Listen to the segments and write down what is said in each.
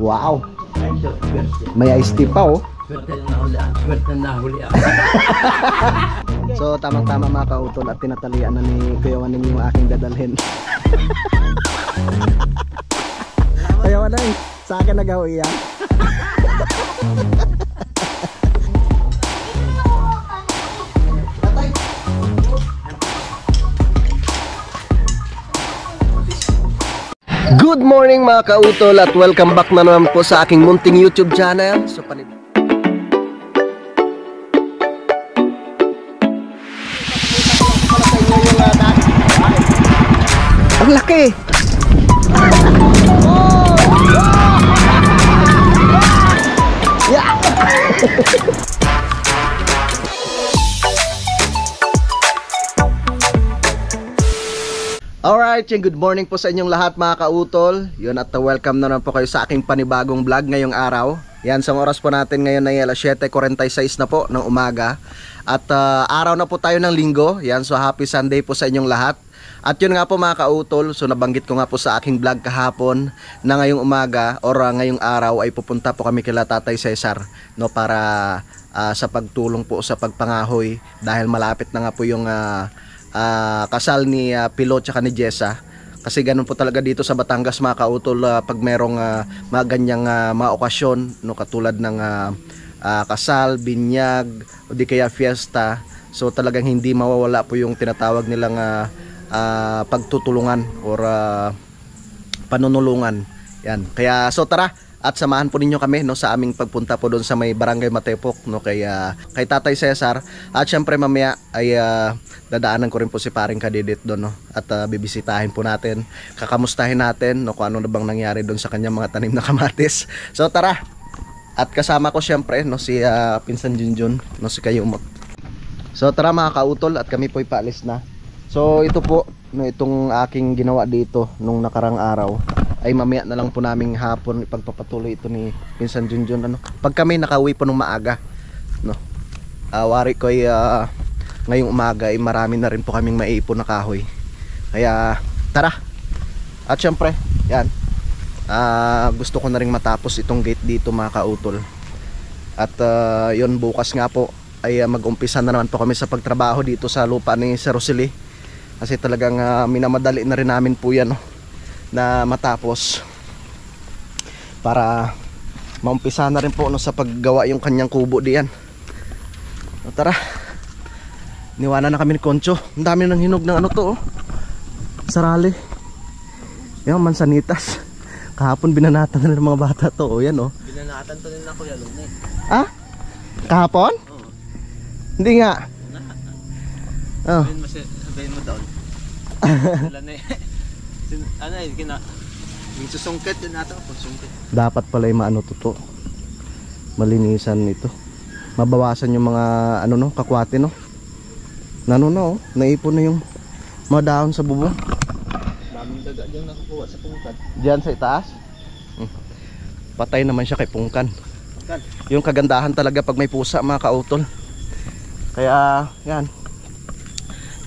Wow. May iced tea pa oh. Swerte na huli. So tamang-tama mga kautol at tinatalian na ni Kuya Waning yung aking dadalhin. Kuya Waning, sa akin nag-awi yan. Good morning mga kautol at welcome back na naman po sa aking munting YouTube channel. So ang laki. Yeah. Alright, good morning po sa inyong lahat mga kautol. Yun at welcome na naman po kayo sa aking panibagong vlog ngayong araw. Yan, sa oras po natin ngayon ay alas 7:46 na po ng umaga. At araw na po tayo ng linggo. Yan, so happy Sunday po sa inyong lahat. At yun nga po mga kautol, so nabanggit ko nga po sa aking vlog kahapon na ngayong umaga or ngayong araw ay pupunta po kami kila Tatay Cesar, no, para sa pagtulong po sa pagpangahoy dahil malapit na nga po yung kasal ni Pilo tsaka ni Jessa. Kasi ganun po talaga dito sa Batangas mga kautol, pag merong mga ganyang mga okasyon, no, katulad ng kasal, binyag o di kaya fiesta, so talagang hindi mawawala po yung tinatawag nilang pagtutulungan or panunulungan. Yan. Kaya so tara at samahan po ninyo kami, no, sa aming pagpunta po doon sa may Barangay Matepok, no, kay Tatay Cesar. At syempre mamaya ay dadaanan ko rin po si Paring Kadidit doon, no, at bibisitahin po natin, kakamustahin natin, no, kung ano na bang nangyari doon sa kanyang mga tanim na kamatis. So tara. At kasama ko syempre, no, si Pinsan Junjun, no, si Kayumot. So tara mga kautol at kami po ipaalis na. So ito po, no, itong aking ginawa dito nung nakarang araw ay mamaya na lang po naming hapon ipagpapatuloy ito ni Pinsan Junjun, ano. Pag kami nakauwi po nung maaga, no, wari ko ay ngayong umaga ay marami na rin po kaming maiipon na kahoy. Kaya tara. At syempre yan, gusto ko na rin matapos itong gate dito mga kautol. At yun, bukas nga po ay mag-umpisa na naman po kami sa pagtrabaho dito sa lupa ni Sir Rosely. Kasi talagang minamadali na rin namin po yan, no, na matapos para maumpisa na rin po, no, sa paggawa yung kanyang kubo diyan. So, tara. Niwanan na kami ni Concho. Ang dami ng hinog ng ano to, oh. Sarali. Yung mansanitas. Kahapon binanatan na ng mga bata to, oh, yan, oh. Binanatan to nila Kuya Lune. Ah? Kahapon? Oo. Hindi nga. Oh. Sabihin mo doon. Wala na eh. Ano eh, yung susungkit yun natin, pagsungkit. Dapat pala yung maano to. Malinisan nito. Mabawasan yung mga ano, no, kakwate, no. Nano na, oh. Naipon na yung mga dahon sa bubong. Daming daga dyan nakakuha sa pungkan. Diyan sa itaas? Patay naman siya kay pungkan. Yung kagandahan talaga pag may pusa mga kautol. Kaya yan,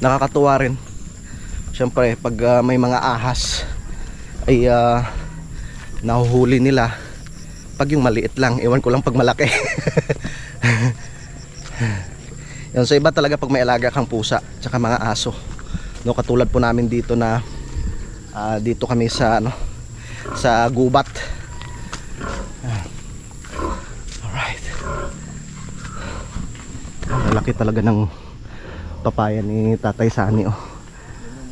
nakakatuwa rin. Siyempre pag may mga ahas ay nahuhuli nila pag yung maliit lang. Ewan ko lang pag malaki. Yan, so iba talaga pag may alaga kang pusa tsaka mga aso, no, katulad po namin dito na dito kami sa ano, sa gubat. Alright. Malaki talaga ng papaya ni Tatay Sani, oh.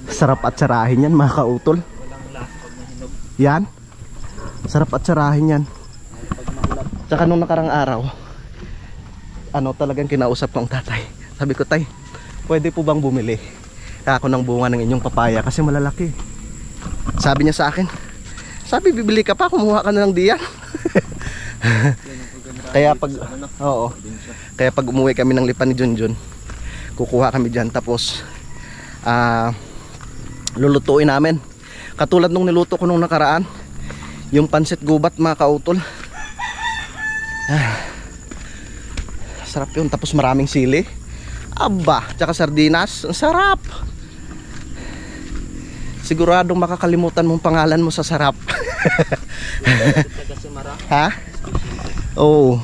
Sarap at sarahin yan mga kautol. Walang lasa pag nahinog. Yan. Sarap at sarahin yan. Tsaka nung nakarang araw, ano, talagang kinausap ko ang tatay. Sabi ko, Tay, pwede po bang bumili ako ng bunga ng inyong papaya kasi malalaki. Sabi niya sa akin, sabi bibili ka pa, kumuha ka na lang diyan. Kaya pag oo, kaya pag umuwi kami ng lipa ni Junjun, kukuha kami diyan, tapos lulutuin namin. Katulad nung niluto ko nung nakaraan, yung pansit gubat mga kautol. Sarap yun, tapos maraming sili. Aba, tsaka sardinas, ang sarap. siguradong makakalimutan mong pangalan mo sa sarap. Ha? Oo.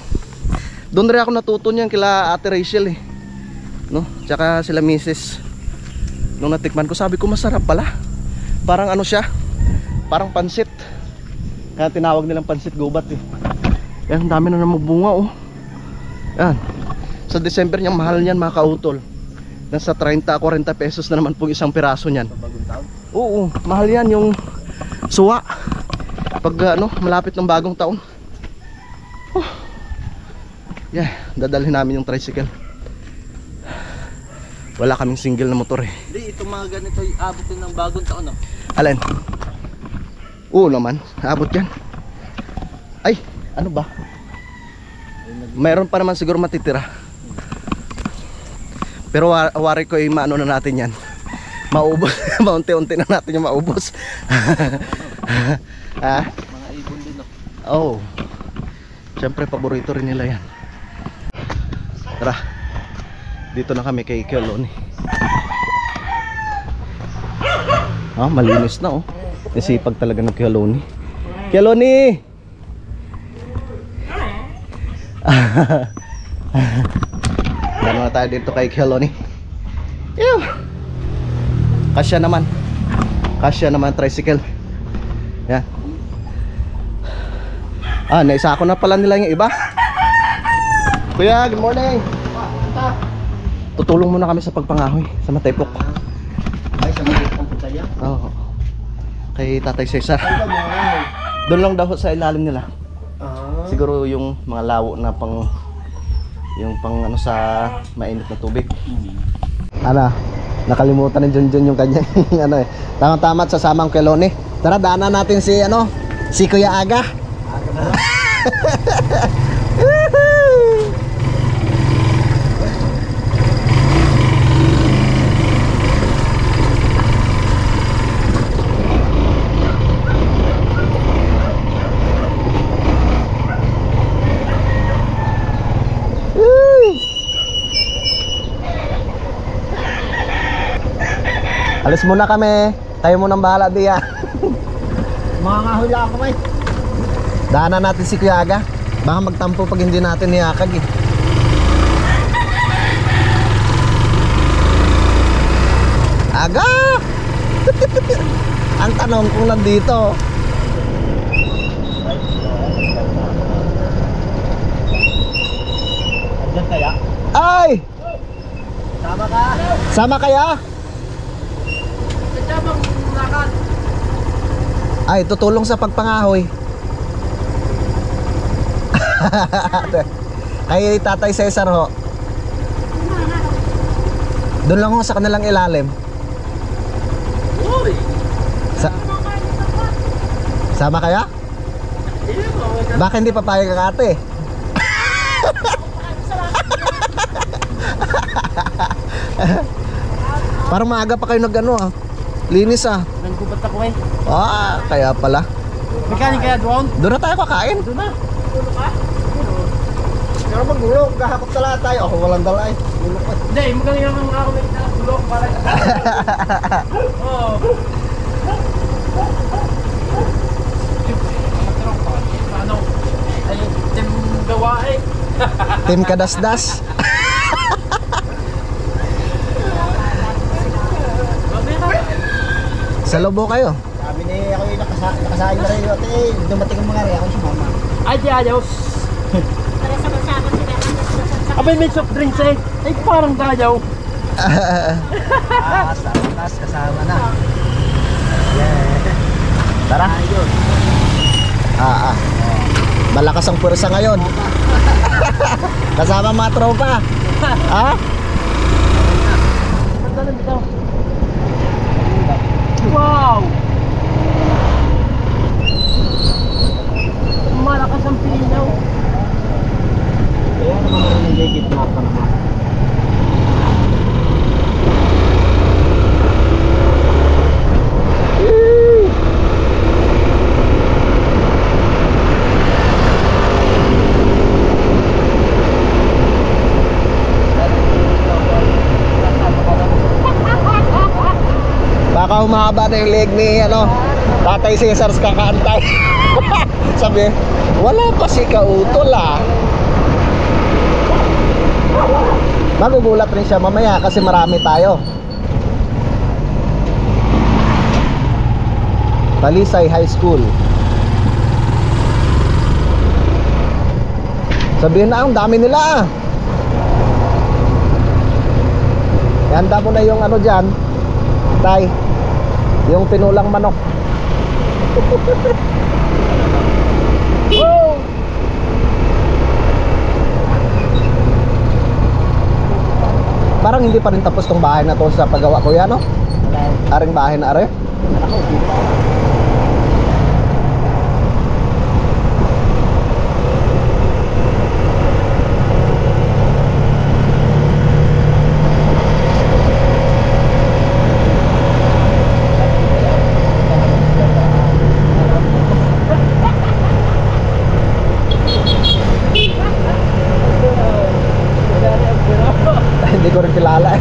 Doon rin ako natuto niyan kila Ate Rachel eh. No? Tsaka sila Mrs. Nung natikman ko, sabi ko masarap pala. Parang ano siya? Parang pansit. Kaya tinawag nilang pansit gubat eh. Yan, ang dami na namang bunga oh. Yan. Sa December niyang mahal niyan mga kautol. Nasa 30-40 pesos na naman pong isang piraso niyan. Bagong taon? Oo, mahal yan yung suwa. Pag ano, malapit ng bagong taon. Oh. Yeah, dadalhin namin yung tricycle. Wala kaming single na motor eh. Hindi, itong mga ganito abot din ng bagong taon no? Alin? Oo naman, abot yan. Ay, ano ba? Mayroon pa naman siguro matitira. Pero wari ko maano na natin yan. Maubos, maunti-unti na natin yung maubos. Ha? Mga ibon din no? Oh. Siyempre paborito rin nila yan. Tara. Dito na kami kay Kioloni. Ah, malinis na oh. Nasipag talaga ng Kioloni. Kioloni! Ano na tayo dito kay Kioloni? Ew! Kasya naman. Kasya naman tricycle. Yan. Ah, naisako na pala nila yung iba. Kuya, good morning. Tutulong muna kami sa pagpangahoy sa Matepok. Ay, sa mga itong putaya? Oo. Kay Tatay Cesar. Doon lang daw sa ilalim nila. Siguro yung mga lawo na pang yung pang ano sa mainit na tubig. Ano? Nakalimutan ni Junjun yung kanyang ano eh. Tama-tama at sasama ang Kioloni. Tara, daanan natin si ano, si Kuya Aga. Alis muna kami. Tayo munang bahala diya. Mga ngahuli ako may. Daanan natin si Kuya Aga. Baka magtampo pag hindi natin niyakag eh. Aga! Ang tanong kung nandito. Andyan kaya? Ay! Sama ka? Sama kaya? Sadya bang lakad? Ay, tutulong sa pagpangahoy. Kay Tatay Cesar ho. Doon lang ho sa kanilang ilalim. Uy! Sama kaya? Baka hindi papayag ka ate. Parang maaga pa kayo nag-ano ah. Linis ah. Nanggubat ako eh. Ah, kaya pala. Mekanik kaya doon? Doon na tayo kakain. Doon na. Doon ka? Pero magulog, kahapot tala tayo. Ako walang dala eh. Gulog pa. Hindi, magaling naman ako may tulog para. Oo. Ano? Ay, tim gawa eh. Team Kadasdas. Sa Lobo kayo. Sabi ni ako yung nakasahin na rin yun. Eh, dumating ang mga rin ako si mama. Ay, di ayaw. Para sa magsama sila. Abay, may soft drinks eh. Ay, parang dayaw. Sa atas, kasama na. Yeah. Tara. Ayun. Malakas ang pwersa ngayon. Kasama mga tropa. Ha? Pagdalan dito. Wow! Malakas ang pinaw. Kaya naman ang nagigit na pa naman. Baka humaba na yung leg ni Tatay Cesar kakaantay. Sabi, wala pa si Kautol Magugulat rin siya mamaya kasi marami tayo. Talisay High School. Sabihin na, ang dami nila Handa mo na yung dyan, Tay, yung pinulang manok. Wow! Parang hindi pa rin tapos tong bahay na to sa paggawa ko yan, no? Aring bahay na are. Hindi ko rin kilala Ay!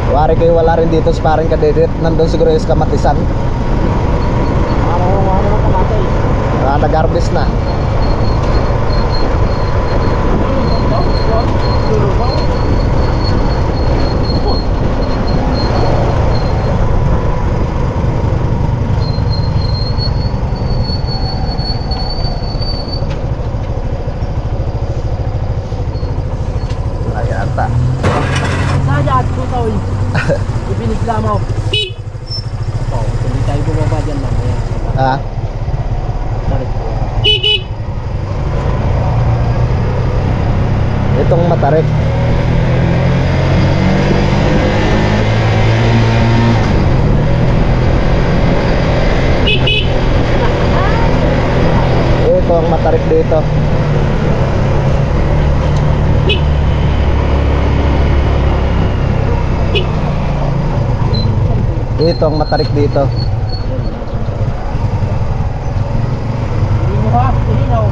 Wari kayo wala rin dito sparring kadedit. Nandun siguro yung kamatisan. Nag-harvest na. Ay, ata. Sadya at tutoy. Ibinigla mo. Oh, hindi tayo bumaba dyan lang. Ah? Itong matarik. Ito ang matarik dito. Ito ang matarik dito. Hindi mo ha? Hilinaw.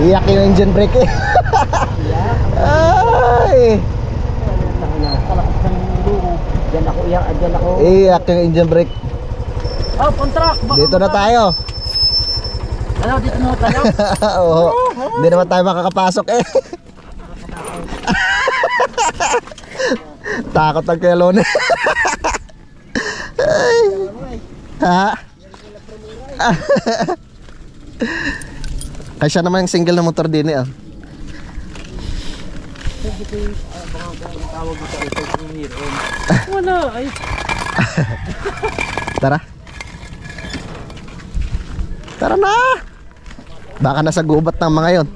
Iyak yung engine brake Ay! Kalakas ng luho. Diyan ako iyak, diyan ako. Iyak yung engine brake. Oh, contract! Dito na tayo. Ano, dito na tayo? Oo. Hindi naman tayo makakapasok Takot ang kelone. Ha? Kasi naman yung single na motor din Wala, ay. Tara. Tara na. Baka nasa gubat ng mga yon.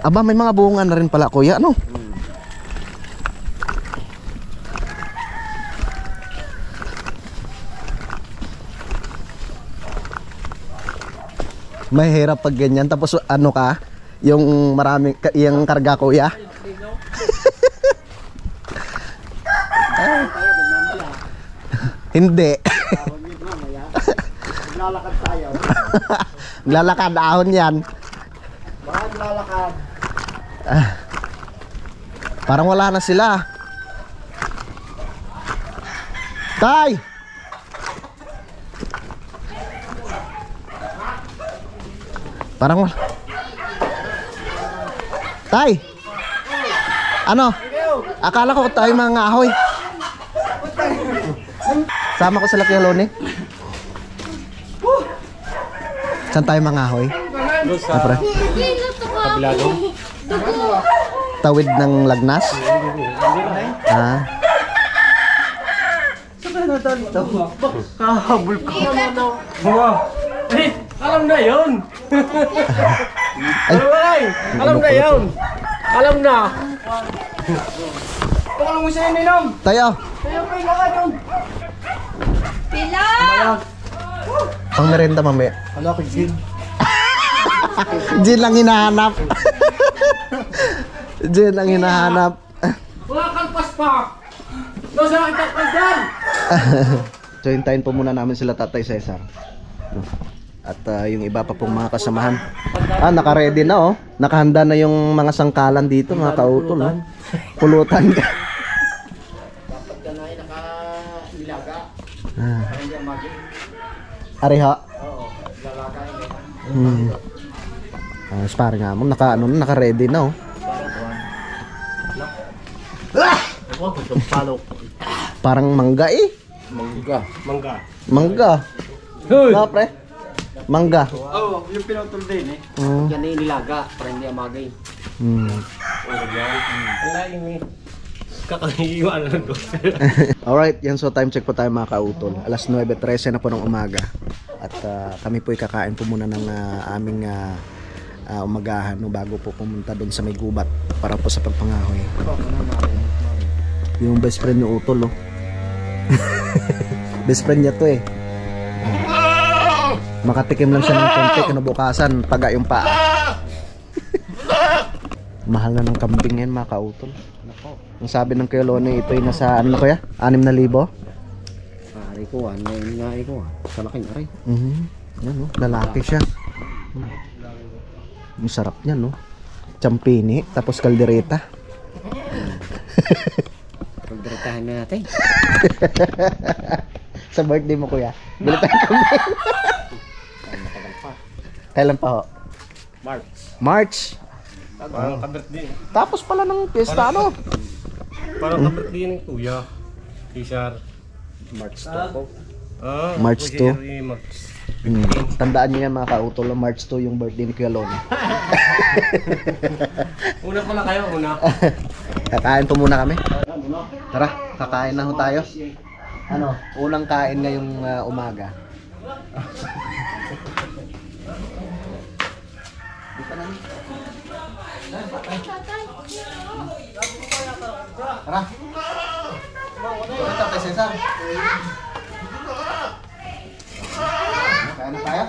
Aba, may mga bunga na rin pala, kuya, no? Mahirap pag ganyan. Tapos ano ka, yung maraming, yung karga, kuya. Hindi. Naglalakad tayo. Naglalakad, ahon yan. Baka naglalakad. Parang wala na sila. Tay! Parang wala. Tay! Ano? Akala ko tayo mga ahoy. Sama ko sila kay Loni. Saan tayo mga ahoy? Sa Kabilado. Tawid ng Lagnas? Ah. Kahabol ko. Bawa. Alam na yun! Alam na yun! Alam na! Tulong mo siya ininom! Tayo! Tayo pa yung lakad yun! Pila! Pang merenda mamaya. Ano ako, Jin? Jin lang hinahanap. Jin lang hinahanap. Wala kang paspak! Doon sa aking takpan dyan! So hintayin po muna namin sila Tatay Cesar. At yung iba pa pong mga kasamahan. Naka-ready na oh. Nakahanda na yung mga sangkalan dito, mga kautol. Oh. Pulutan ka. Dapat ka na ay naka-ilaga. Ah. Hindi ang maging. Ariha. Oo, lalagay. Sparring nga mo, naka-ready na oh. Ako, itong palo. Parang mangga eh. Mangga. Mangga. Na pre. Mangga. Oo, yung pinutol din eh. Yan ay nilaga para hindi amagay. Wala yung kakaiwan na doon. Alright, yan so time check po tayo mga kautol. Alas 9:13 na po ng umaga. At kami po kakain po muna ng aming umagahan no, bago po pumunta doon sa may gubat para po sa pagpangahoy. Yung best friend ni Utol oh. Best friend niya to eh. Makatikim lang siya ng konti kinabukasan paga yung paa. Mahal na ng kambing ngayon mga kautol. Ang sabi ng Kuya Lone, ito ay nasa ano kuya? 6,000? Ari ko, ano yung nga ko sa laking ari. Yan no, lalaki siya. Ang sarap niya no. Champini, tapos kaldereta. Pagdiretahin na natin. Sa birthday mo kuya. Bili tayo kambing. Kailan pa ho? March. Parang ka-birthday. Tapos pala ng piyesta ano? Parang ka-birthday ng kuya. Cesar. March 2 po. March 2. March. Tandaan niyo yan mga kautol, March 2 yung birthday ni Kuya Lone. Una pala kayo, una. Kakain po muna kami. Tara, kakain na ho tayo. Ano, unang kain ngayong umaga. Tara. Tatay Cesar. Kain na tayo.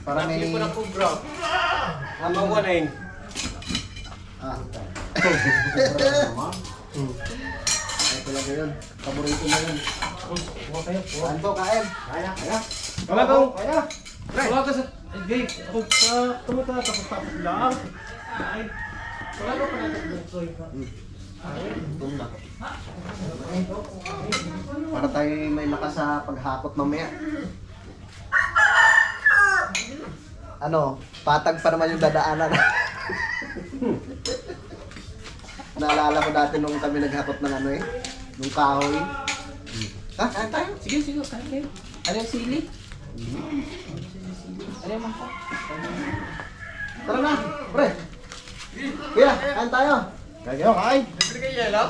Para may... Ano ko na yun? Ay, talaga yun. Paborito na yun. Kain po, kain. Kaya. Wala ka, wala ka sa... Gay, ako sa... Tumata, tapos lang. Ay, wala ka pa natin. Para tayo may lakas sa paghakot mamaya. Ano, patag pa naman yung dadaanan. Naalala ko dati nung kami naghakot ng ano eh, nung kahoy. Ha, kain tayo? Sige, kain kayo. Ano yung sili? Ano yung mangkok? Tara na, pre. Kuya, kain tayo. Kayo, kain. Bibili ka yelo?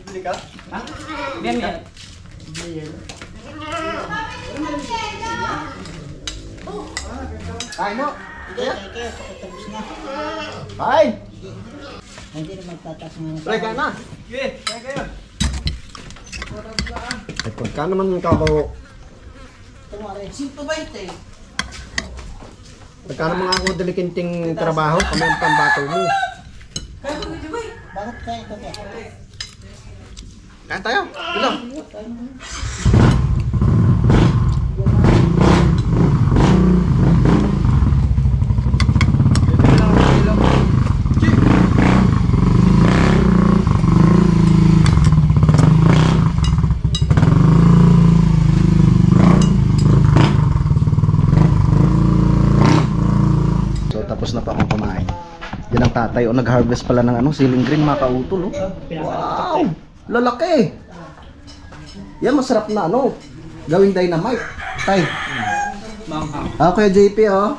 Bibili ka? Yan, yan. Kain mo. Kuya. Kain. Hindi na magtatas ng Pre, kain na. Sige, kaya kayo. Ay, pagka naman kako... tumari. 120. Pagka naman ako delikinting trabaho, kami ang pambato mo. Bakit kaya ito kaya? Kain tayo. Bilang. So tapos na pa akong kumain. Yan ang tatay. O nag-harvest pala ng ano, ceiling green mga kautol. Oh. Wow! Lalaki! Yan masarap na ano. Gawing dynamite. Tay. Kuya JP oh.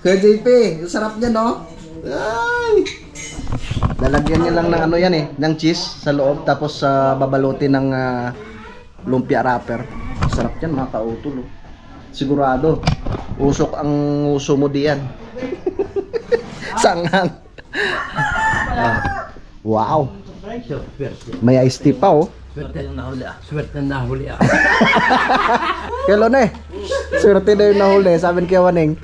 Kuya JP, sarap niya no? Ay! Lalagyan niya lang ng ano yan eh, ng cheese sa loob tapos babalutin ng lumpia wrapper. Sarap yan mga kautol. Oh. Sigurado. Usok ang uso mo diyan. Sanghang. Wow. May iced tea pa oh. Swerte na nahuli ah. Swerte na nahuli ah. Kailan eh? Swerte na yung nahuli. Sabi ni Kiyawaning.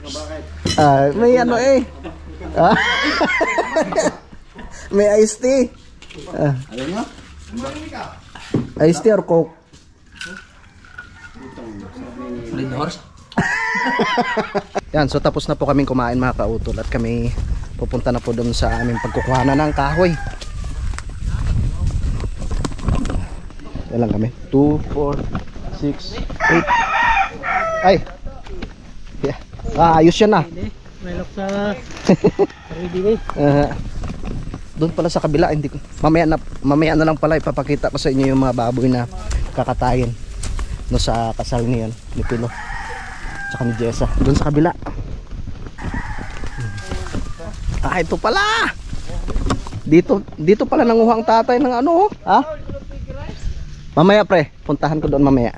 May ano eh. May iced tea. Alam nyo? Iced tea or Coke? Red horse. Yan, so tapos na po kaming kumain mga kautol at kami pupunta na po doon sa aming pagkukuhanan ng kahoy. Yan lang kami. 2, 4, 6, 8. Ay! Yeah. Ayos yan ah. May lock sa ready Doon pala sa kabila, hindi ko. Mamaya na lang pala ipapakita ko sa inyo yung mga baboy na kakatayin no sa kasal ngayon ni Pilo. Tsaka ni Jessa. Doon sa kabila. Ito pala. Dito pala nanguha ang tatay ng ano, ha? Mamaya pre, puntahan ko doon mamaya.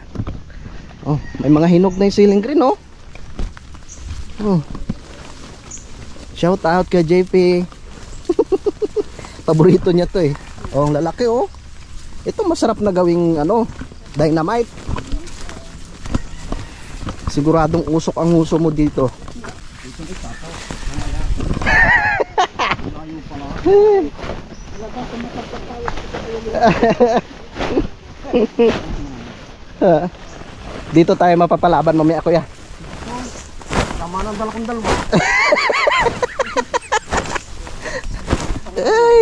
Oh, may mga hinog na yung ceiling green, oh. Oh. Shout out kay JP. Paborito niya to eh. Oh, ang lalaki oh. Ito masarap na gawing ano, dynamite. Siguradong usok ang uso mo dito. Dito tayo mapapalaban mamaya kuya. Tama ng dala kong dalawa. Ay.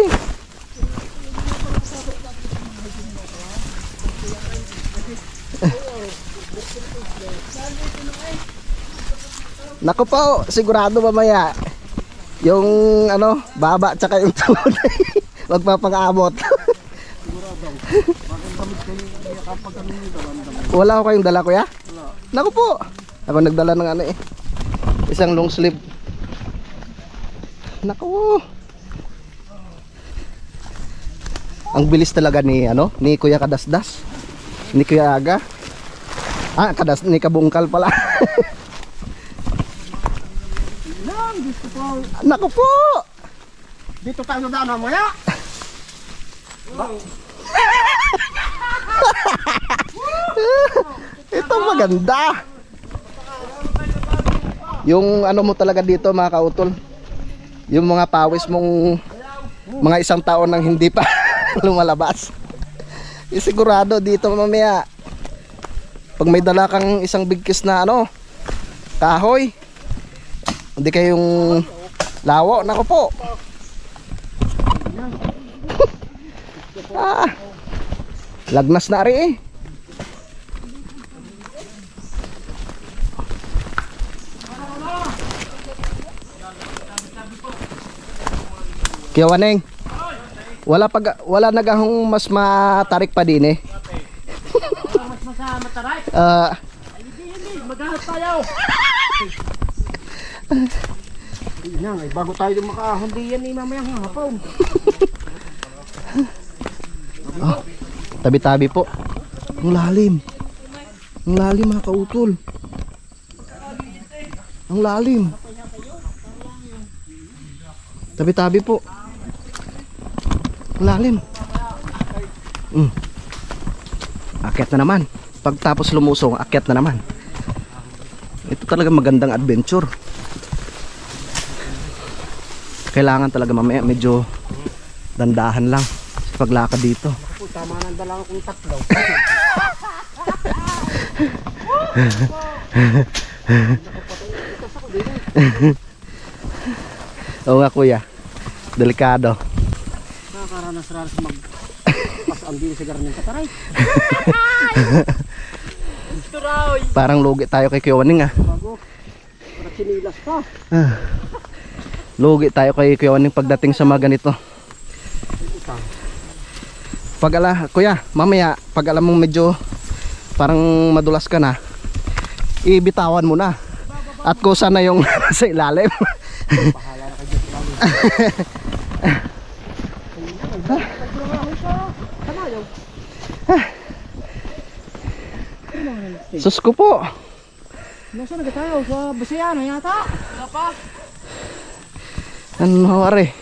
Naku po, sigurado mamaya yung ano, baba tsaka yung tuhod magpapang-abot. Wala ko kayong dala kuya? Naku po, ako nagdala ng ano eh, isang long sleeve. Naku, ang bilis talaga ni ano, ni Kuya Kadasdas, ni Kuya Aga. Ni Kabungkal pala. Naku po, Dito tayo na daan mamaya. ito maganda. Yung ano mo talaga dito mga kautol, yung mga pawis mong mga isang taon nang hindi pa lumalabas. Sigurado dito mamaya pag may dala kang isang bigkis na ano, kahoy, hindi kayong lawo. Nako po. Lagnas na rin eh. Kiyawaneng, wala nagahong mas matarik pa din eh. Mas masama taray. Hindi, maghanap tayo. Ay, bago tayo makahundi yan ni mamayang hapon. Tabi-tabi po. Ang lalim. Ang lalim mga kautol. Ang lalim. Tabi-tabi po. Ang lalim. Akyat na naman. Pagtapos lumusong, akyat na naman. Ito talaga magandang adventure. Kailangan talaga mamaya medyo dandahan lang sa paglakad dito. Tama nang dala kong tatlo. Oo nga kuya, delikado. Nakakaranas-ranas pas-ang dito sa garneng kataray. Parang lugi tayo kay Kiyawaning ah. Bago, para sinilas pa. Lugi tayo kay Kiyawaning pagdating sa mga ganito. Kuya, mamaya pag alam mong medyo parang madulas ka na, ibitawan mo na. At kusa na yung sa ilalim. Bahala na kayo sa ilalim. Sus ko po. Nasaan na tayo? Sa Basayana yata? Wala pa. Ano are?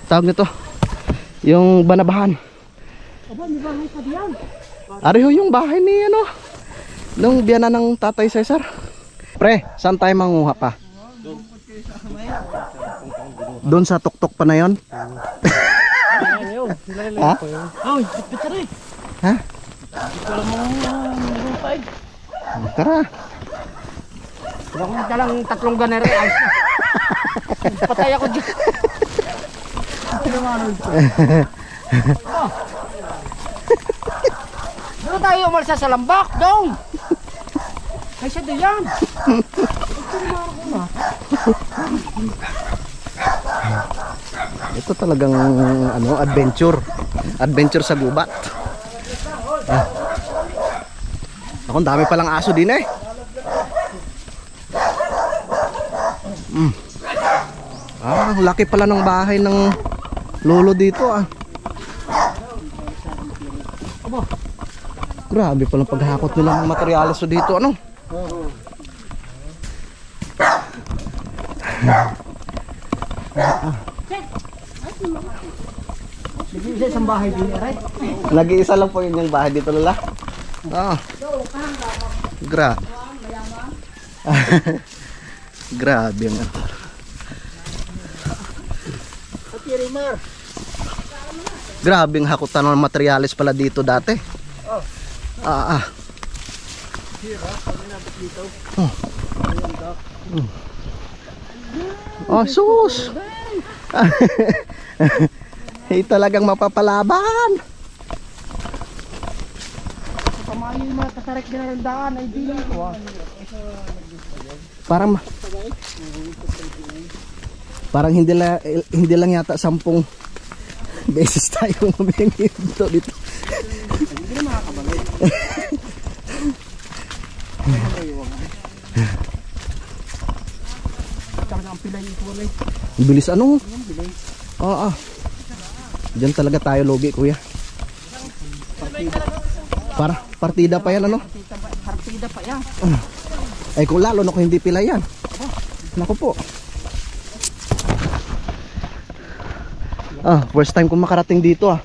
Tawag nito. Yung banabahan. Aba, may bahay pa diyan. Are ho yung bahay ni ano. Nung biyana ng Tatay Cesar. Pre, saan tayo manguha pa? Doon sa tuktok pa na yon? Ha? Oh, picture eh. Ha? Wala mo rupay. Tara. Wala kong dalang 3 ganere. Ayos na. Patay ako dyan. Doon tayo umalsa sa lambak, dong. Ay siya diyan. Ito talagang ano, adventure. Adventure sa gubat. Ah. Ako, ang dami palang aso din eh. Ah, laki pala ng bahay ng lolo dito ah. Grabe palang paghakot nila ng materyales dito, ano? Isa isang bahay din, right? Nag-iisa lang po yun yung bahay dito, Lola. Ah. Grabe ang ano. Grabe ang hakutan ng materyales pala dito dati. Ah. Oh, sus. Talagang mapapalaban. Pamayo yung mga kasarek din ng daan ay di ko ah. Parang hindi lang yata 10 beses tayo mabingin dito. Hindi na makakabalik. Talaga ang pilay ito wala. Bilis ano? Oo. Diyan talaga tayo logi, kuya. Para partida pa yan, ano? Partida pa yan. Ay kung lalo na kung hindi pila yan. Naku po. First time ko makarating dito ah.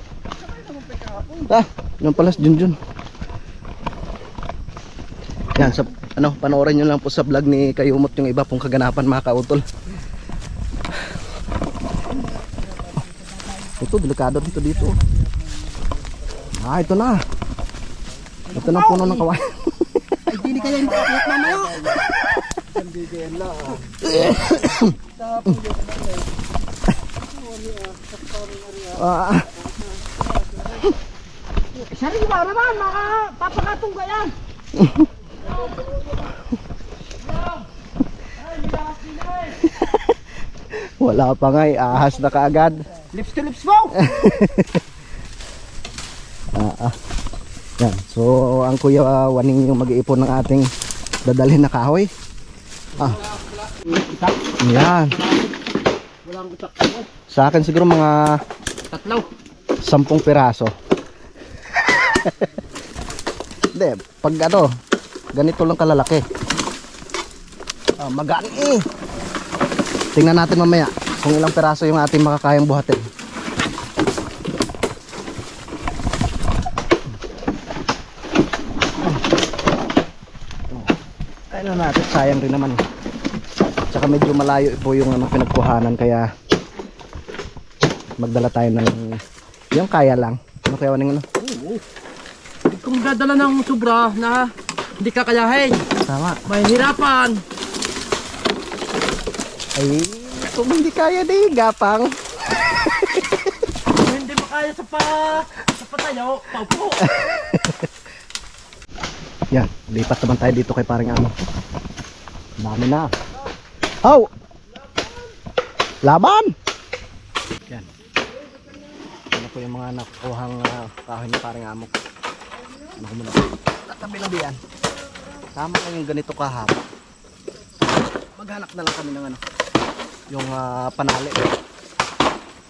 Yung pala si Junjun. Yan, panoorin nyo lang po sa vlog ni Kayumot yung iba pong kaganapan, mga kautol. Ito, delikado dito. Ito na. Ito na puno ng kawayan. Ay, di kayo yung makakiyat mamaya. Sariwa naman, papakatong ka yan. Wala pa nga, ahas na kaagad. Lips to lips mo. Yan. So ang kuya Waning yung mag-iipon ng ating dadalhin na kahoy. Yan. Sa akin siguro mga 10 piraso. Hindi, pag ganito lang kalalaki. Magaan eh. Tingnan natin mamaya kung ilang piraso yung ating makakayang buhatin. Ayun na natin, sayang rin naman. Tsaka medyo malayo po yung pinagkuhanan, kaya magdala tayo ng yung kaya lang. Ano kaya Waning ano? Kung dadala ng sobra na hindi kakayahin, Tama. mahihirapan. Ay, kung hindi kaya di gapang. Kung hindi makaya sa patayo, paupo. Yan, lipat naman tayo dito kay Paring Amo. Dami na. Oh! Laban! Yan. Ano po yung mga nakukuhang kahoy ni Paring Amo. Ano ko muna. Tatabi na diyan. Tama lang yung ganito kahaba. Maghanap na lang kami ng yung panali.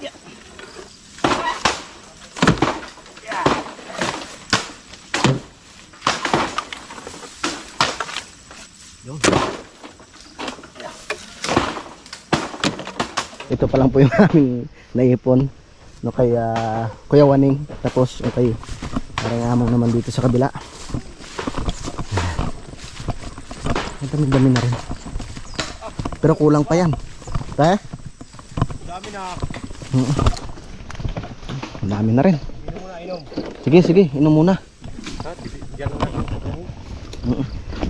Yeah. Yeah. ito pa lang po yung aming naipon no kaya Kuya Waning, tapos okay parang amang naman dito sa kabila. Ang dami na rin pero kulang pa yan tayo. Dami na. Ang dami na rin. Inom muna, inom. Sige inom muna. Ha? Diyan lang.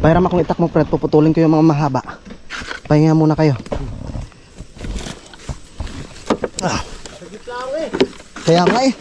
Pahiram akong itak mo pre, puputulin ko yung mga mahaba. Pahinga muna kayo. Sagit lang eh. Kaya nga eh.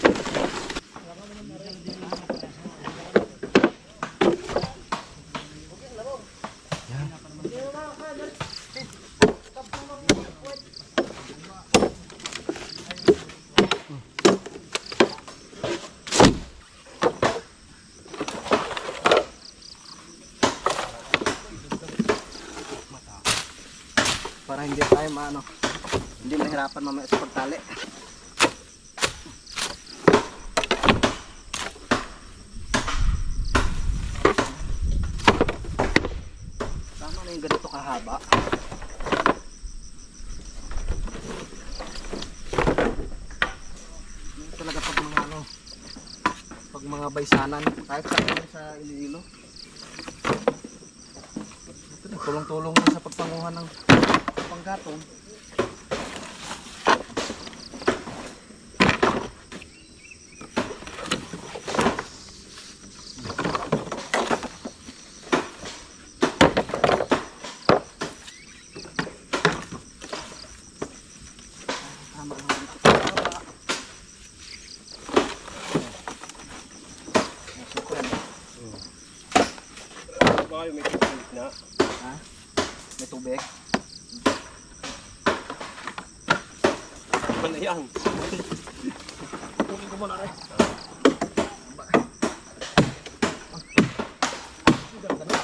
Para hindi tayo maano, hindi mahirapan mamaya sa pagtali. Tama na yung ganito kahaba. Yung talaga pag mga ano, pag mga baysanan, kahit sa Iloilo. Ito tulong-tulong na sa pagpanguhan ng panggatong. Tama lang dito. Baka yung may tubig na. Ha? May tubig? Ano na yan? Tubig ko muna rin.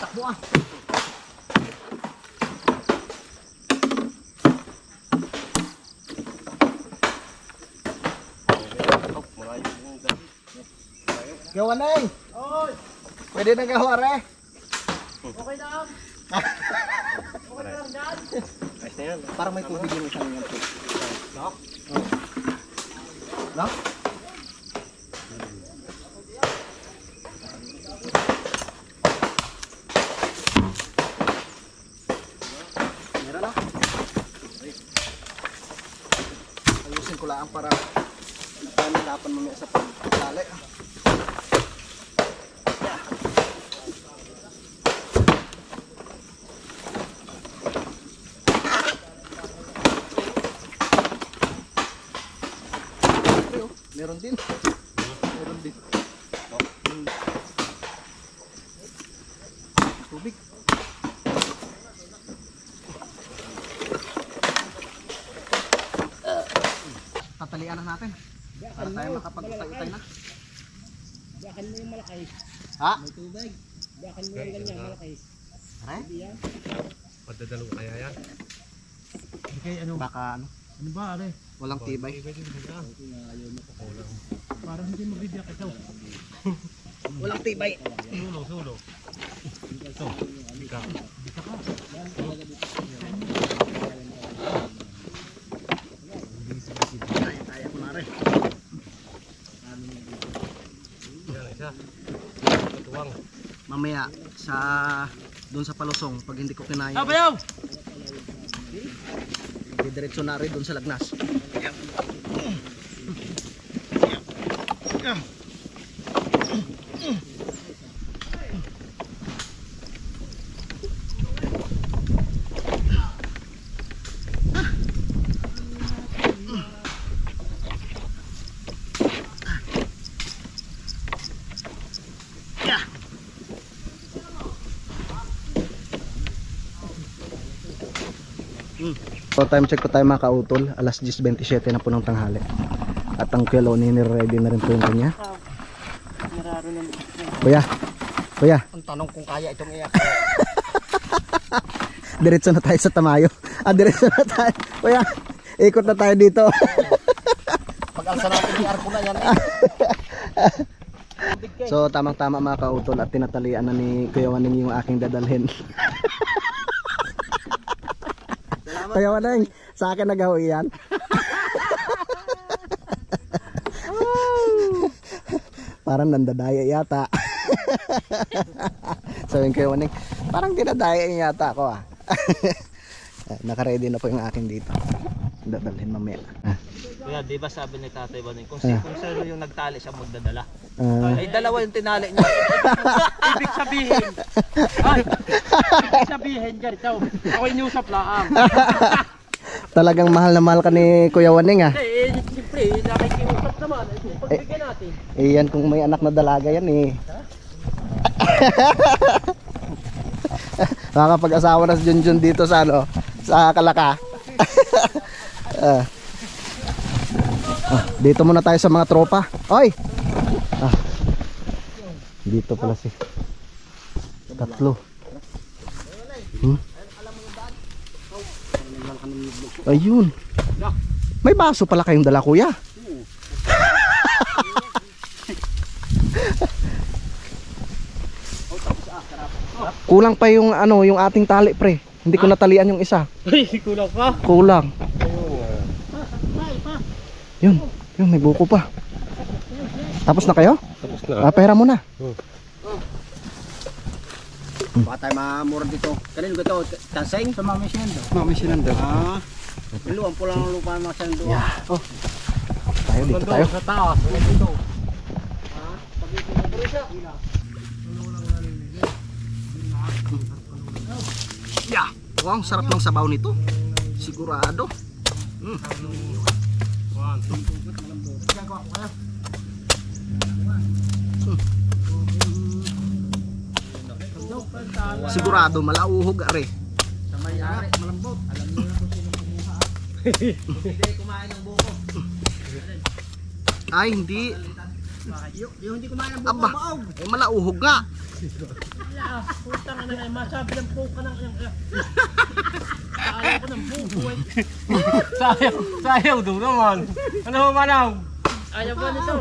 Takbo ah. Gawa na eh. Oy! Pwede na gawa re. Okay lang. Okay lang dyan. Ayos na yan. Parang may tubig yung isang yan. No? No? Meron na. Ayusin ko lang para tayo nalapan mamaya sa pagtali. Meron din. Meron din. Tubig. Tatalian na natin. Para tayo makapag-utay-utay na. Bakan mo yung malaki. Ha? May tubig. Bakan mo yung ganyan malaki. Aray? Padadalo kaya yan? Okay, ano? Baka ano? Ano ba, are? Walang tibay. Parang hindi mabibiyak ito. Walang tibay. Sulo. Ito. Bika. Kaya ko na rin. Yan, isa. Katuwang. Mamaya sa doon sa Palusong pag hindi ko kinaya. Bayaw! Diretso na rin doon sa Lagnas. So time check ko tayo mga kautol, alas 10:27 na po ng tanghali. At ang Keloni ni-ready na rin po yung kanya. Kuya, Ang tanong kung kaya itong iyak. diretso na tayo sa Tamayo. Diretso na tayo. Kuya, ikot na tayo dito. Pag-alsa natin yung arko na yan. So tamang-tama mga kautol at tinatalian na ni Kuya Waning yung aking dadalhin. Kuya Waning, sa akin nagawi yan. Parang nandadaya yata. Sabihin ko yung parang dinadaya yata ako ah. Naka-ready na po yung akin dito. Dadalhin mamaya. Kuya, di ba sabi ni Tatay Baning, kung sino yung nagtali siya magdadala. Ay, dalawa yung tinali niya. Ibig sabihin, ganito. Ako inyusap lang. Talagang mahal na mahal ka ni Kuya Waning ah. Siyempre, nakikiusap naman. Pagbigyan natin. Yan kung may anak na dalaga yan eh. Makakapag-asawa na si Junjun dito sa ano, sa Kalaka. Dito muna tayo sa mga tropa. Oy. Dito pala si tatlo. Ayun. May baso pala kayong dala, kuya. Kulang pa yung ano, yung ating tali, pre. Hindi ko natalian yung isa. Ay, kulang pa. Kulang. Yun, may buko pa. Tapos na kayo? Tapos na. Pera mo na. Baka tayo mamura dito. Kanino ito? Tanseng? Sa Mami Sinando. Mami sinando. Iluan po lang ang lupa ng mga Sinando. Yeah. Tayo dito tayo. Sa taas. Dito. Yeah. Wow, sarap ng sabaw nito. Sigurado. Sigurado malauhog are. Sa may-ari, malambot. Alam niyo na kung sino kumuha. Hindi kumain ng buko. Ay, hindi. Yung hindi kumain ng buko, Aba, baog. malauhog nga. Putang na nga, masabi ng buko ng ayaw ko ng buko eh. Sayaw doon naman. Ano mo manaw? Ayaw ko nito.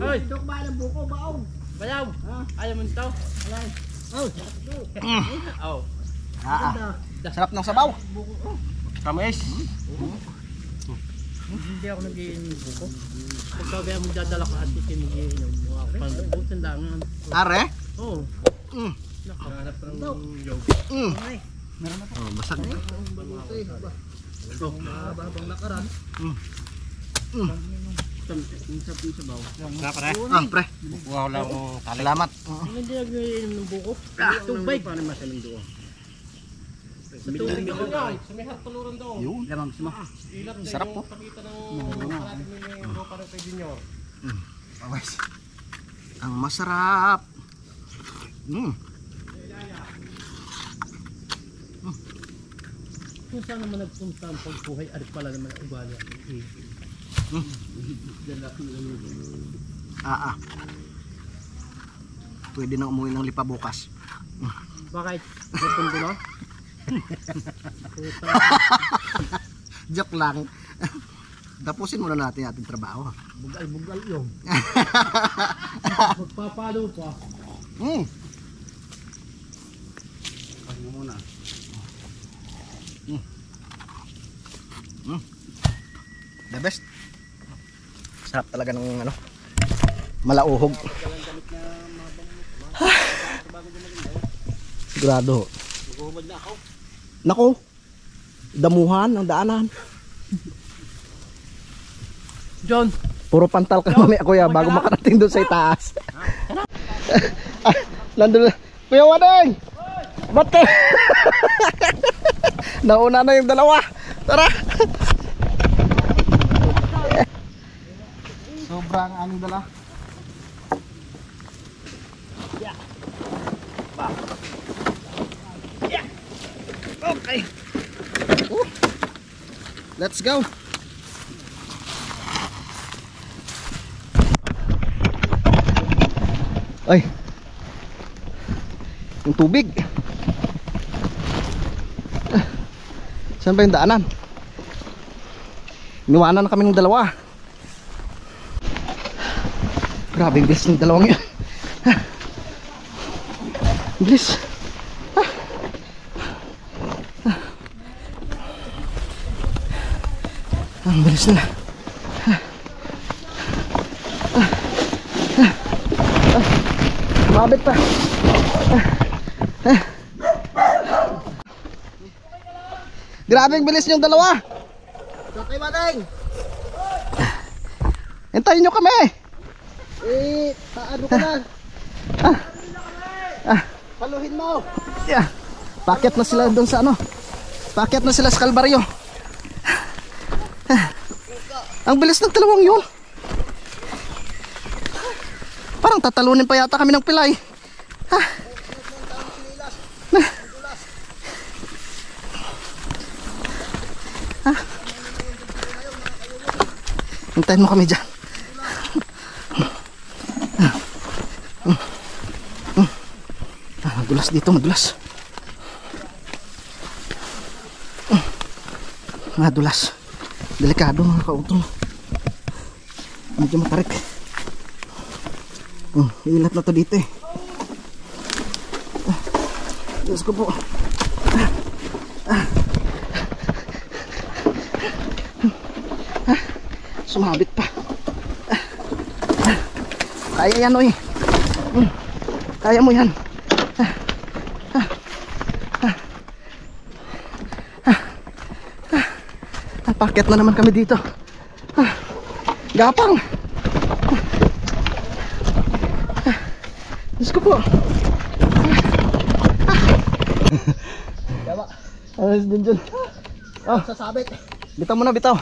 Hoy, hindi kumain ng buko, baog. Bayaw, ayaw mo nito? Oh. Sarap ng sabaw. Kamis. Hindi ako nag-iinom ng buko. Pagka kaya magdadala ka at ikinag-iinom mo ako. Pandabutan lang. Are? Oo. Nakahanap ng yog. Basag na. Babang lakaran. Na pare. Pre. Bukuha ko lang ang tali. Salamat. Hindi nag-iinom ng buko. Tubig. Paano masalang doon? Sa tubig ako nga. Sa may hartuluran daw. Yun. Sarap po. Pakita ng karating ni Bro para kay Junior. Ang masarap. Kung saan naman nagpunta ang pagbuhay, arit pala naman ang ugali. Pwede na umuwi ng lipa bukas. Bakit? Lupon ko na? Joke lang. Tapusin muna natin ating trabaho. Bugal-bugal yung. Magpapalo pa. Ano muna? The best. Sarap talaga ng ano, malauhog. Sigurado. Nako, damuhan ang daanan. John, Puro pantal ka mamaya kuya bago makarating doon sa itaas. Nandun, Kuya Wadeng! Ba't ka? Nauna na yung dalawa. Tara! Sobrang aming dala. Okay. Let's go. Ay. Yung tubig. Saan ba yung daanan? Iniwanan na kami ng dalawa. Grabe yung bilis ng dalawang yan. Bilis. Ang bilis nila. Sumabit pa. Grabe ang bilis niyong dalawa. Sakay mateng. Hintayin niyo kami. Paano ka na? Paluhin mo. Yeah. Pakyat na sila doon sa ano. Pakyat na sila sa Kalbaryo. Ang bilis ng dalawang yun. Parang tatalunin pa yata kami ng pilay. Hintayin mo kami dyan. Madulas dito, madulas. Madulas. Delikado mga kautol. Medyo matarik. Ilat na to dito eh. Diyos ko po. Sumabit pa. Kaya yan oy. Kaya mo yan. Paket na naman kami dito. Gapang. Diyos ko po. Ayos din dyan. Sasabit. Bitaw mo na, bitaw.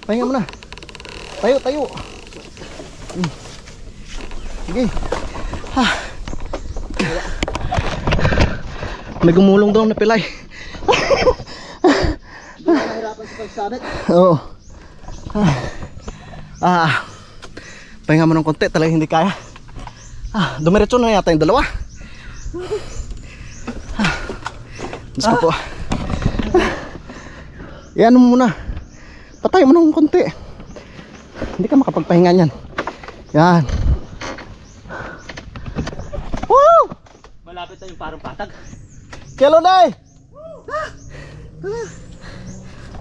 Pahinga mo na. Tayo, tayo. Sige. May gumulong doon na pilay. Nahirapan sa pagsabit. Oo. Pahinga mo ng konti, talagang hindi kaya. Dumiretso na yata yung dalawa. Diyos ko po. Yan mo muna. Patay mo ng konti. Hindi ka makapagpahinga niyan. Yan. Woo! Malapit na yung parang patag. Kelonay!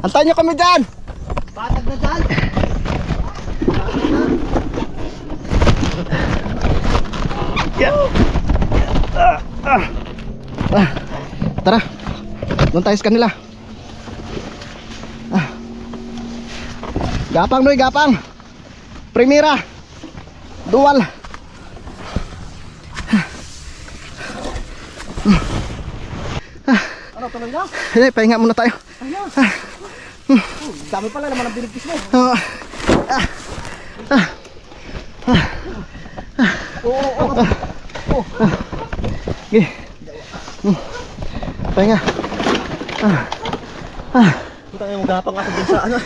Antayin nyo kami dyan! Patag na dyan. Tara, doon tayo sa kanila. Gapang Noy, gapang. Primera. Dual. Ano tuloy na? Hindi, pahinga muna tayo. Dami pala naman ang binigkis mo. Okay. Pahinga. Punta yung gapang ako dun sa ano.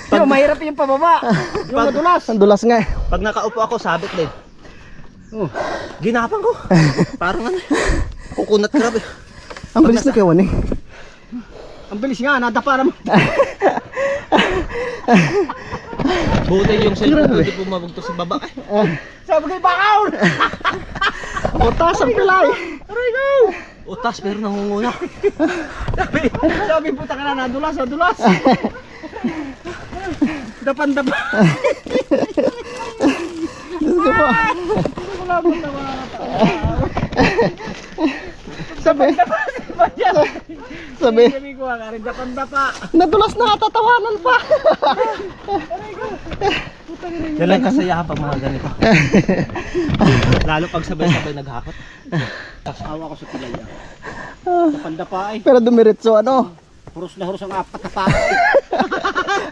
Pero mahirap yung pababa. Yung madulas. Ang dulas nga eh. Pag nakaupo ako, sabit din. Ginapang ko. Parang ano. Kukunat grabe. Ang bilis na kawan eh. Ang bilis nga, nadapa naman. Buti yung cellphone ko, di bumabugto sa baba. Sabi ko, bakaw! Utas ang pilay. Aray ko! Utas pero nangunguna. Sabi puta ka na, nadulas, nadulas. Dapan-dapan. Diyos ko po. Wala mo naman. Sabi. Sabi. Sabi ko, rin dapan-dapa. Nadulas na, tatawanan pa. Yan lang kasayahan pag mga ganito. Lalo pag sabay-sabay naghakot. Asawa ko sa pilaya. Dapan-dapa eh. Pero dumiretso ano. Huros na huros ang apat na pa.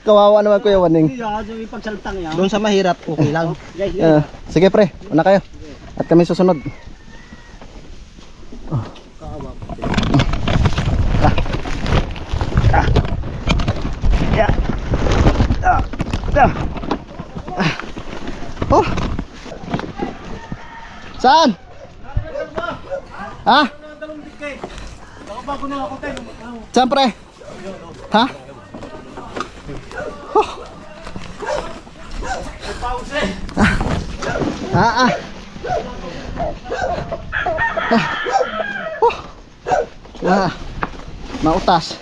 Kawawa naman Kuya Waning. Hindi ako yung pagsaltang yan. Doon sa mahirap, okay lang. Guys, guys. Sige pre, una kayo. At kami susunod. Oh. Saan? Ha? Saan pre? Ha? Oh. Ah. Mautas.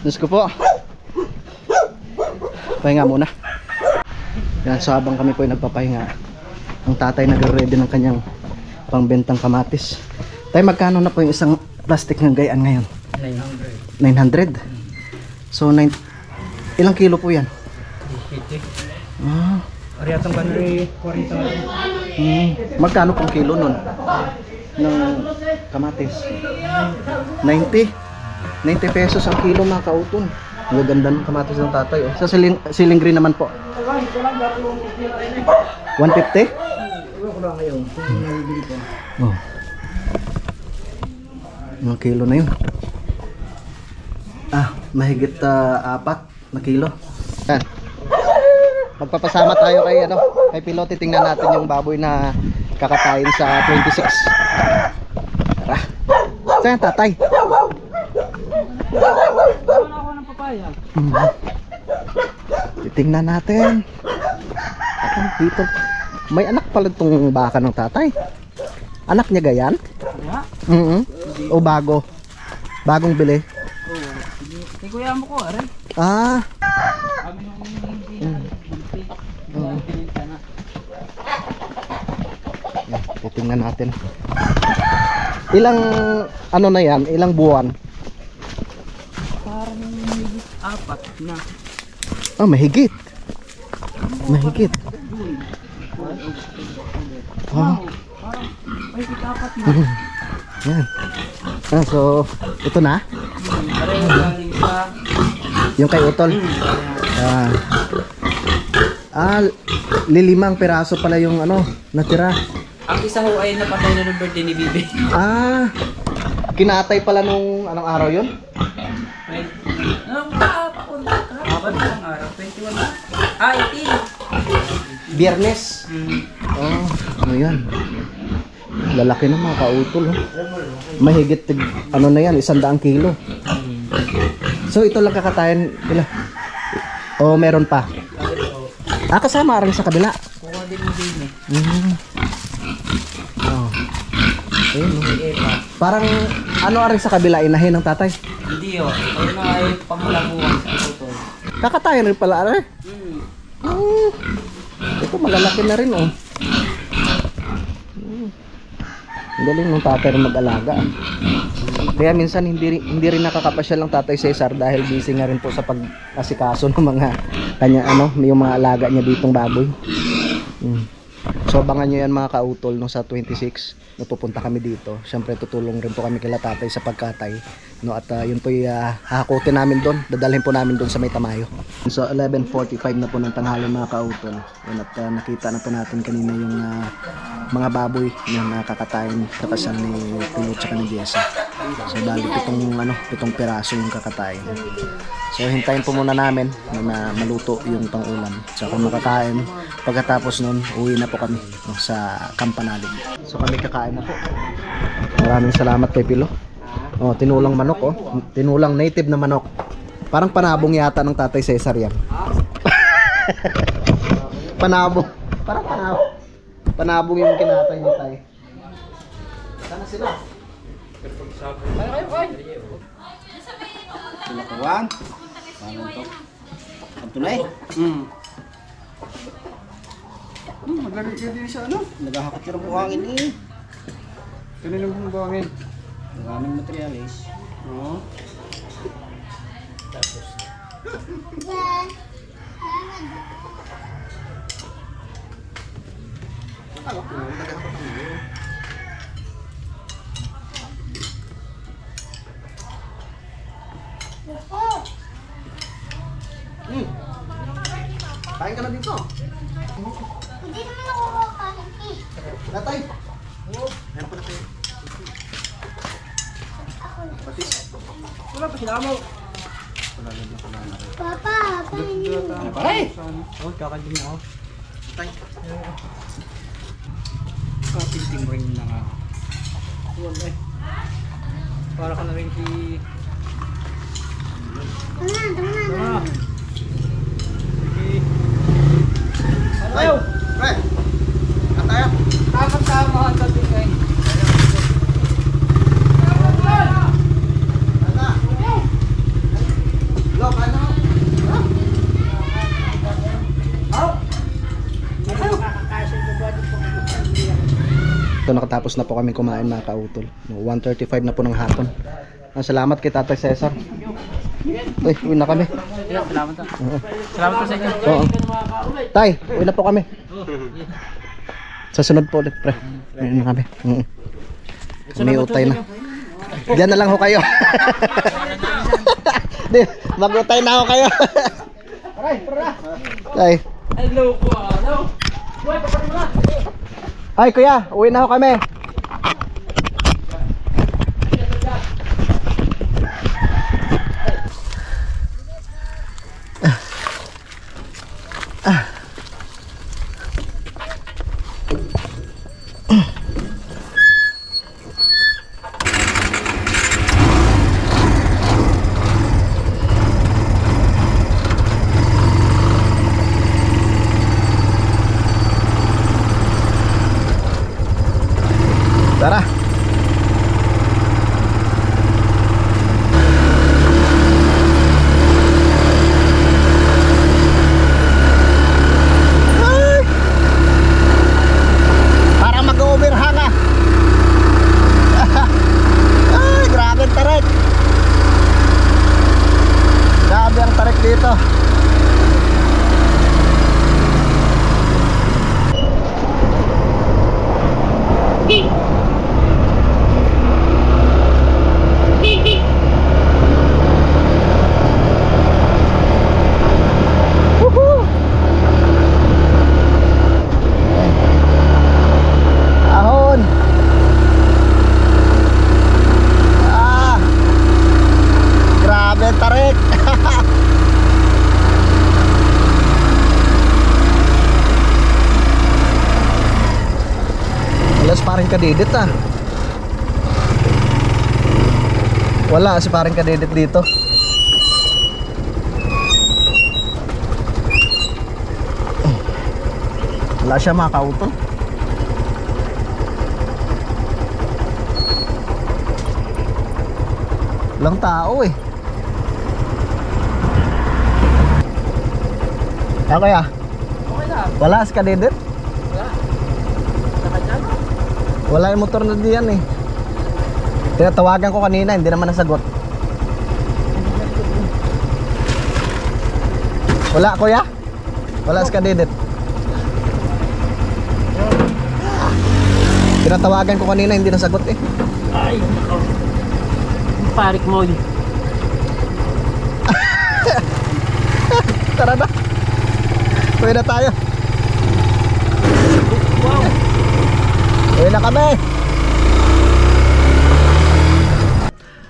Diyos ko po. Pahinga muna. Yan, so habang kami po ay nagpapahinga, ang tatay nagre-ready ng kanyang pangbentang kamatis. Tay, magkano na po yung isang plastic ng gayaan ngayon? 900. So, ilang kilo po yan? 50. Ah. Ariatong kanri 40. Magkano pong kilo nun? Ng kamatis? 90. 90 pesos ang kilo mga kautol. Ang ganda ng kamatis ng tatay. Oh. Sa siling green naman po. 150? Oh. Mga kilo na yun. Ah, mahigit 4 na kilo. Yan. Magpapasama tayo kay kay Pilote, tingnan natin yung baboy na kakatayin sa 26. Tara. Saan tatay? Ako ng papaya. Titingnan natin. Dito. May anak pala itong baka ng tatay. Anak niya gayan? O bago? Bagong bili? Kay kuya mo ko, are. Ah. Kami nung Yan, titingnan natin. Ilang ano na yan? Ilang buwan? parang 4 na. Oh, mahigit. Mahigit. Oh. Ay, 4 na. Yan. Ah, so ito na? Pareho galing sa Yung kay Utol. Lilimang piraso pala yung natira. ang isa ho ay napatay na ng birthday ni Bibi. Kinatay pala nung anong araw yun? Ay, kapag isang araw, 21 na. 18. Biyernes. Ano yan? Lalaki ng mga kautol. Mahigit na yan, 100 kilo. So ito lang kakatayan nila. Meron pa. Kasama rin sa kabila. Kuha din mo din eh. Ayun, parang rin sa kabila, inahin ng tatay. Hindi o. Ito na ay pamulabuhan sa ito. Kakatayan rin pala Ito malalaki na rin Ang galing ng tatay rin mag-alaga. Kaya minsan hindi rin nakakapasyal ng tatay Cesar dahil busy nga rin po sa pag-asikaso ng mga kanya yung mga alaga niya ditong baboy. So abangan nyo yan mga kautol sa 26 pupunta kami dito. Siyempre tutulong rin po kami kila tatay sa pagkatay at yun po hahakutin namin doon, dadalhin po namin doon sa may Tamayo. So 11:45 na po ng tanghali mga kautol. At nakita na po natin kanina yung mga baboy na kakatayin sa kasal ni Pino at ni Jessa. So bali pitong piraso yung kakatayin. So hintayin po muna namin na maluto yung pang-ulam. So kung makakain, pagkatapos nun uwi na po kami sa Kampanalig. So kami kakain na po. Maraming salamat kay Pilo. Tinulang manok tinulang native na manok. Parang panabong yata ng tatay Cesar yan. Panabong. Parang panabong. Panabong yung kinatay ni tay. Sana sila. Pinakawang. Paano ito? Ang tunay? Magalit ka din sa Naghahakot ka ng buhangin eh. Kanina mong buhangin. Maraming materialis. Oo. Kain ka na dito. Hindi naman ako kakain eh. Tatay. Meron pa na tayo. Patis. Wala pa sila mo. Papa, panin mo. Ay! Kakalim mo ako. Tay. Kapinting ring na nga. Wala para ka na rin Tama. Tayo. Pre. Tayo. Sama ang tabi kayo. tapos na po kami kumain mga kautol. 1:35 na po ng hapon. Salamat kay Tatay Cesar. Uy, uwi na kami. Salamat po. Salamat po sa inyo. Oo. Tay, uwi na po kami. Sa sunod po ulit, pre. Uwi na kami. May utay na. Diyan na lang ho kayo. Di, mag-utay na ho kayo. Tay. Hello po. Hello. Buhay pa pa. Ay, kuya, uwi na ho kami. Tara. Ay! Parang mag-overhang ah. Ay, grabe ang tarik. Grabe ang tarik dito. Ahon. Grabe ang tarik. Alas paring kadidit ah. Wala si paring kadidit dito. Wala siya mga kautol. Walang tao eh. Okay ah. Okay na. Wala si kadidit. Wala. Saka dyan. Wala yung motor na diyan eh. Tinatawagan ko kanina, hindi naman nasagot. Wala kuya? Wala si kadidit. Tinatawagan ko kanina, hindi nasagot eh. Ay, nako. Parik mo yun. Tara na. Uwi na tayo. Wow. Uwi na kami.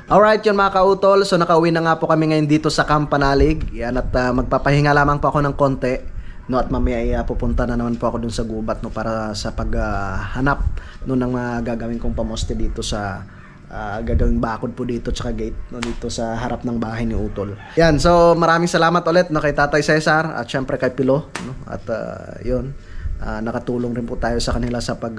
Alright yun mga kautol. So nakauwi na nga po kami ngayon dito sa Kampanalig. Yan at magpapahinga lamang po ako ng konti. No, at mamaya ay pupunta na naman po ako dun sa gubat no, para sa paghanap no, ng mga gagawin kong pamoste dito sa gagawing bakod po dito tsaka gate no, dito sa harap ng bahay ni Utol. Yan, so maraming salamat ulit no, kay Tatay Cesar at syempre kay Pilo no, at yun nakatulong rin po tayo sa kanila sa pag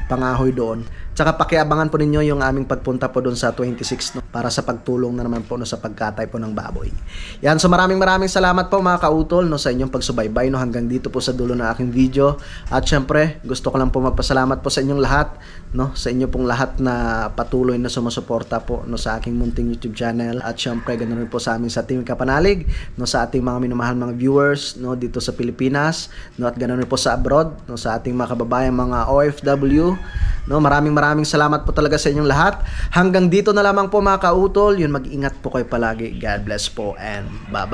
pangahoy doon. Tsaka pakiabangan po ninyo yung aming pagpunta po doon sa 26 no, para sa pagtulong na naman po no, sa pagkatay po ng baboy. Yan, so maraming salamat po mga kautol no, sa inyong pagsubaybay no, hanggang dito po sa dulo ng aking video. At syempre, gusto ko lang po magpasalamat po sa inyong lahat no, sa inyo pong lahat na patuloy na sumusuporta po no, sa aking munting YouTube channel. At syempre, ganoon rin po sa amin sa Team Kapanalig no, sa ating mga minamahal mga viewers no, dito sa Pilipinas no, at ganoon rin po sa abroad no, sa ating mga kababayan mga OFW no, maraming salamat po talaga sa inyong lahat. Hanggang dito na lamang po mga kautol. Yun, mag-ingat po kayo palagi. God bless po and bye-bye.